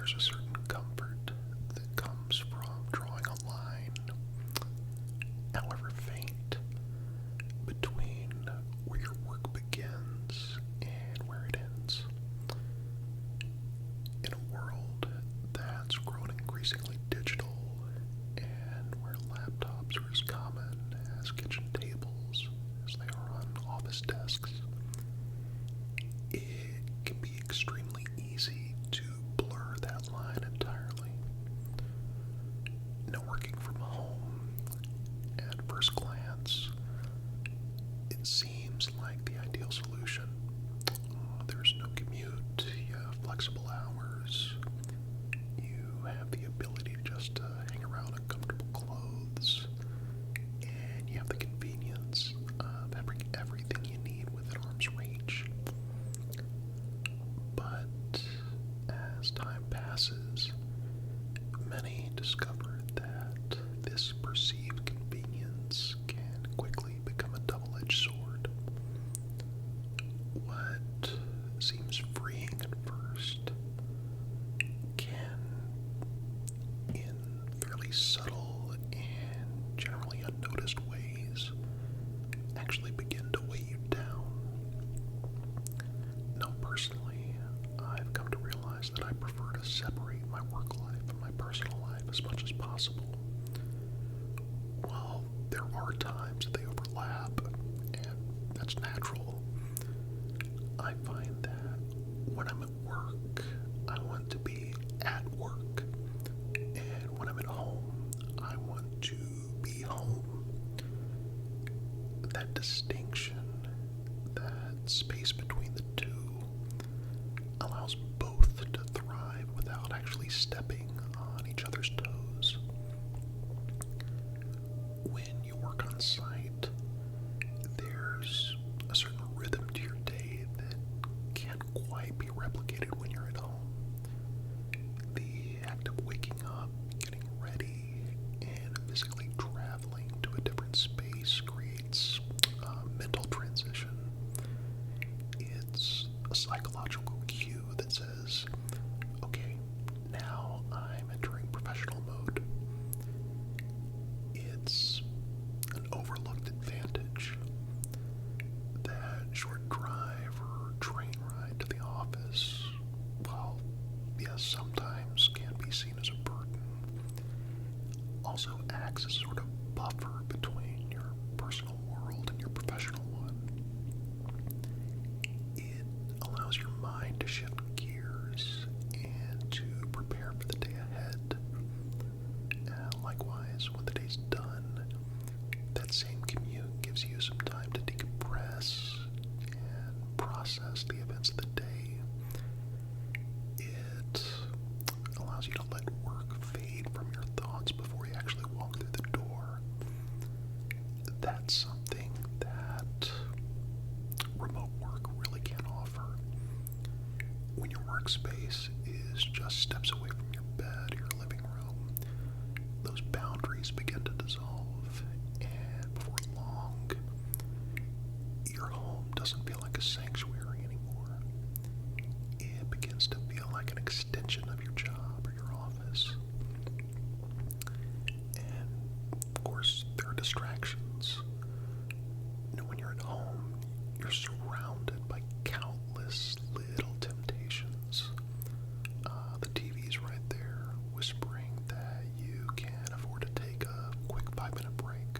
there's a certain comfort that comes from drawing a line, however faint, between where your work begins and where it ends. In a world that's grown increasingly digital and where laptops are as common as kitchen tables as they are on office desks, it can be extremely easy to blur that line entirely. Now, working from home, at first glance, it seems like the ideal solution. There's no commute, you have flexible hours, you have the ability just to hang around in comfortable clothes, and you have the convenience of having everything you need within arm's reach. But as time passes, many discover that this perceived convenience can quickly become a double-edged sword. What seems freeing at first can, in fairly subtle and generally unnoticed ways, actually begin to weigh you down. Now, personally, I've come to realize that I prefer to separate my work life and my personal life as much as possible. While there are times that they overlap, and that's natural, I find that when I'm at work, I want to be at work, and when I'm at home, I want to be home. That distinction, that space between the two, allows both to thrive without actually stepping on each other's toes. When you work on site, there's a certain rhythm to your day that can't quite be replicated when you're at home. The act of waking up, getting ready, and physically traveling to a different space creates a mental transition. It's a psychological cue that says, okay, now I'm entering professional mode. It's an overlooked advantage. That short drive or train ride to the office, while yes, sometimes can be seen as a burden, also acts as a sort of buffer between your personal world and your professional one. It allows your mind to shift gears and to prepare for the day ahead. Likewise, when the day's done, that same commute gives you some time to decompress and process the events of the day. It allows you to let work fade from your thoughts before you actually walk through the door. That's something that remote work really can't offer. When your workspace is just steps away from your bed or your living room, those boundaries begin to dissolve, and before long, your home doesn't feel like a sanctuary anymore. It begins to feel like an extension of your job or your office. And, of course, there are distractions. When you're at home, you're surrounded by countless little temptations. The TV's right there, whispering that you can afford to take a quick 5-minute break.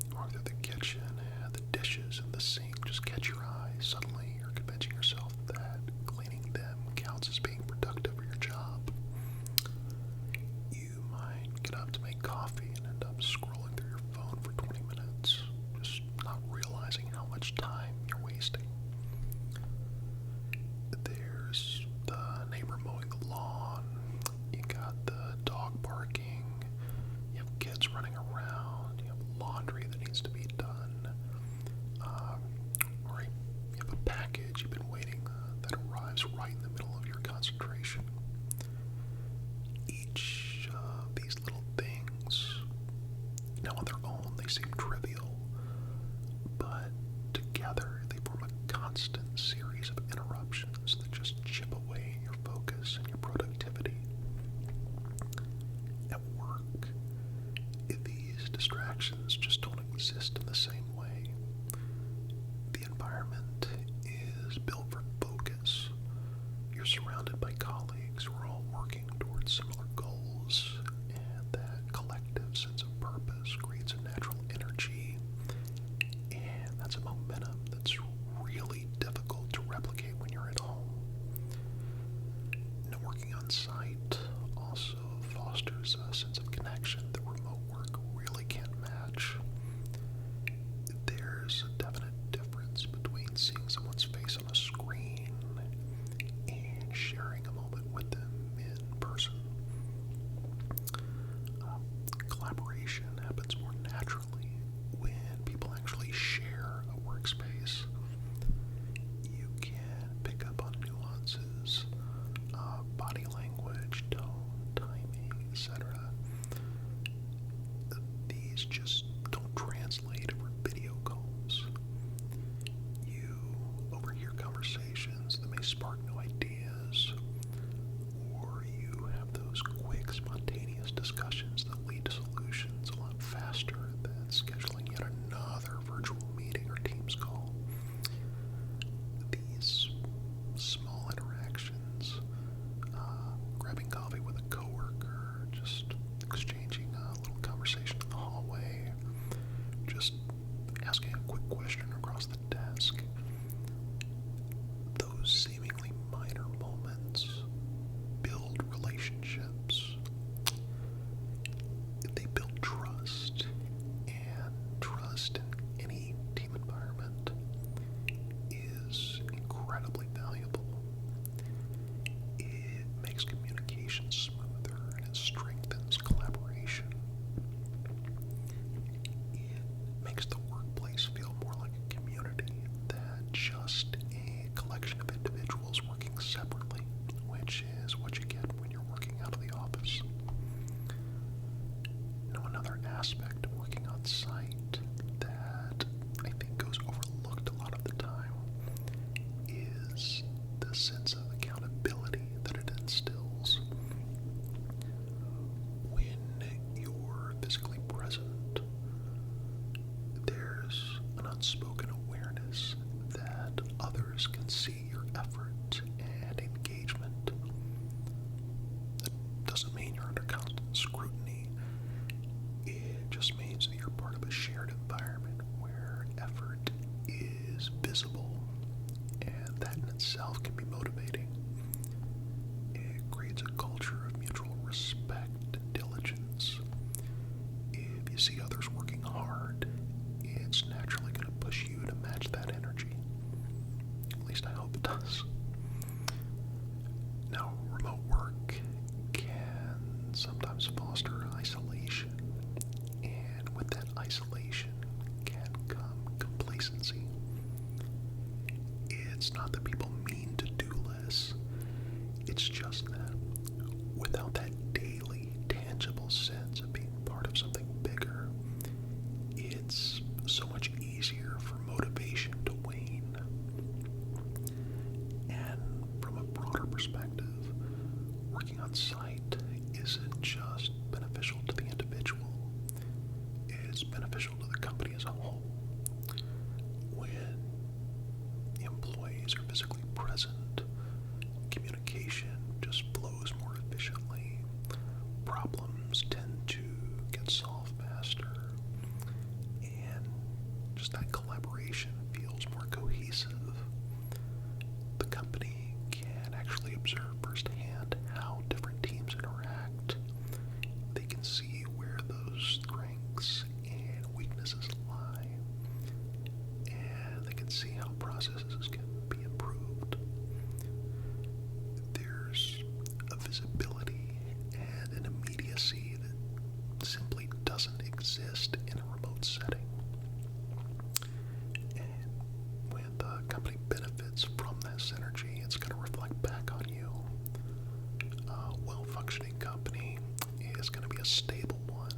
You walk through the kitchen and the dishes in the sink just catch your eye. Suddenly, you're convincing yourself that cleaning them counts as being productive for your job. You might get up to make coffee and end up scrolling through your phone for 20 minutes, just not realizing how much time you're wasting. There's the neighbor mowing the lawn, you got the dog barking, you have kids running around, you have laundry that needs to be done, or you have a package you've been waiting that arrives right in the middle of your concentration. Each of these little things, now on their own, they seem trivial, but together they form a constant series of interruptions that just chip away at your focus. surrounded by colleagues who are all working towards similar goals, and that collective sense of purpose creates a natural energy, and that's a momentum that's really difficult to replicate when you're at home. Now, working on site also fosters a sense of connection that remote work really can't match. There's a definite difference between seeing someone's face on a screen and sharing a moment with them in person. Collaboration happens more naturally when people actually share a workspace. You can pick up on nuances, body language, tone, timing, etc. These just don't translate over video calls. You overhear conversations that may spark new ideas, or you have those quick, spontaneous discussions that lead to solutions a lot faster than scheduling yet another virtual meeting or Teams call. These small interactions, grabbing coffee with a coworker, just exchanging a little conversation in the hallway, just asking a quick question across the desk, those seemingly minor moments build relationships. They build trust, and trust in any team environment is incredibly valuable. It makes communication smoother, and it strengthens collaboration. It makes the workplace feel more like a community than just a collection of individuals working separately, which is what you get when you're working out of the office. Now, another aspect of working on site that I think goes overlooked a lot of the time is the sense of accountability that it instills. When you're physically present, there's an unspoken awareness that others can see your effort and engagement. That doesn't mean you're under constant scrutiny. It just means that you're part of a shared environment where effort is visible, and that in itself can be motivating. It creates a culture of mutual respect and diligence. If you see others working hard, it's naturally going to push you to match that energy. At least I hope it does. Now, remote work can sometimes foster isolation, and with that isolation can come complacency. It's not that people mean to do less, it's just that without that daily, tangible sense of being part of something bigger, it's so much easier for motivation to wane. And from a broader perspective, working on site isn't just beneficial to the individual, it's beneficial to the company as a whole. When employees are physically present, communication just flows more efficiently, problems tend to get solved faster, and just that collaboration feels more cohesive. The company can actually observe firsthand how different teams interact. They can see where those strengths and weaknesses lie, and they can see how processes can be improved. There's a visibility and an immediacy that simply doesn't exist in a remote setting. And when the company benefits from this energy, it's going to reflect back on you. A well-functioning company is going to be a stable one,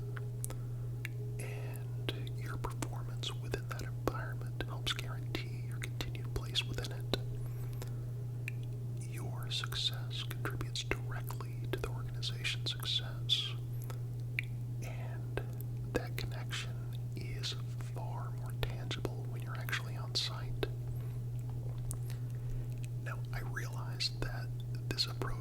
and your performance within that environment helps guarantee your continued place within it. Your success contributes directly to the organization's success, and that connection is far more tangible when you're actually on site. Now, I realize that this approach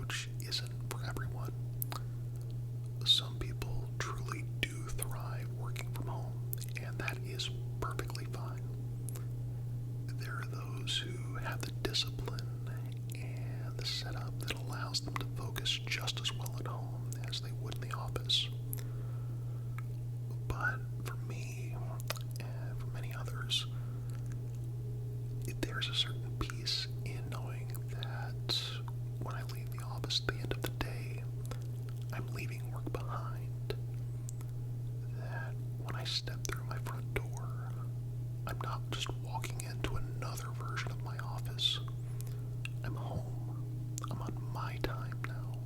notice at the end of the day, I'm leaving work behind. That when I step through my front door, I'm not just walking into another version of my office. I'm home. I'm on my time now.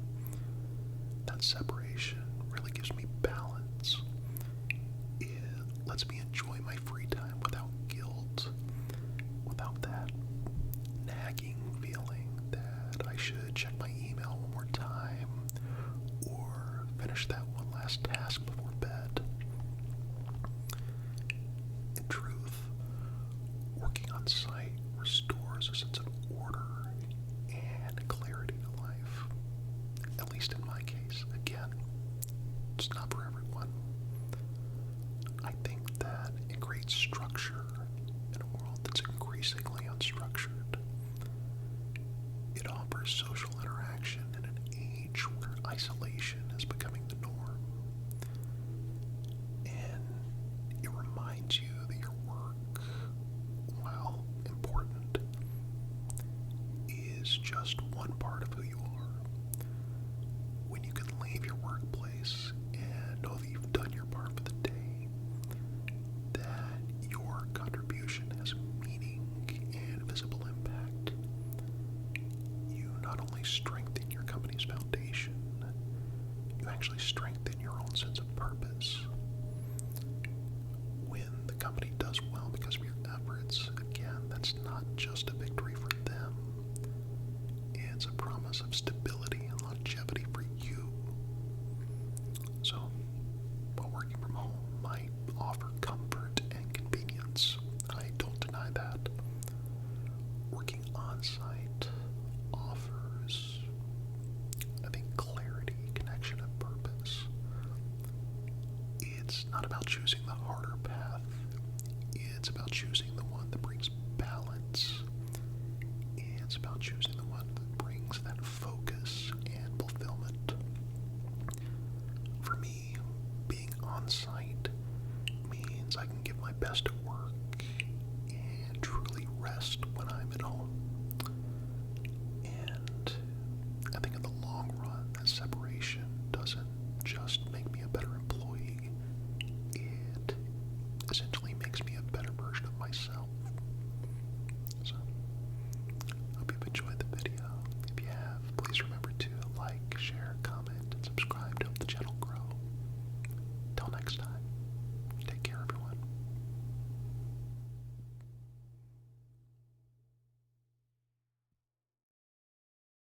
That separation really gives me balance. It lets me enjoy my free time without guilt, without that nagging feeling that I should check my email one more time or finish that one last task before bed. In truth, working on site restores a sense of order and clarity to life. At least in my case. Again, it's not for everyone. I think that it creates structure in a world that's increasingly unstructured. It offers social interaction in an age where isolation is becoming the norm. And it reminds you that your work, while important, is just one part of who you are. When you can leave your workplace and know that you've done your part for the day, that your contribution has meaning and visible impact, you not only strengthen your company's foundation, you actually strengthen your own sense of purpose. When the company does well because of your efforts, again, that's not just a victory for them. It's a promise of stability and longevity for you. So, while working from home might offer comfort and convenience, I don't deny that. Working on-site offers, I think, clarity, connection, and purpose. It's not about choosing the harder path. It's about choosing the one that brings balance. It's about choosing the one that brings that focus and fulfillment. For me, being on site means I can give my best at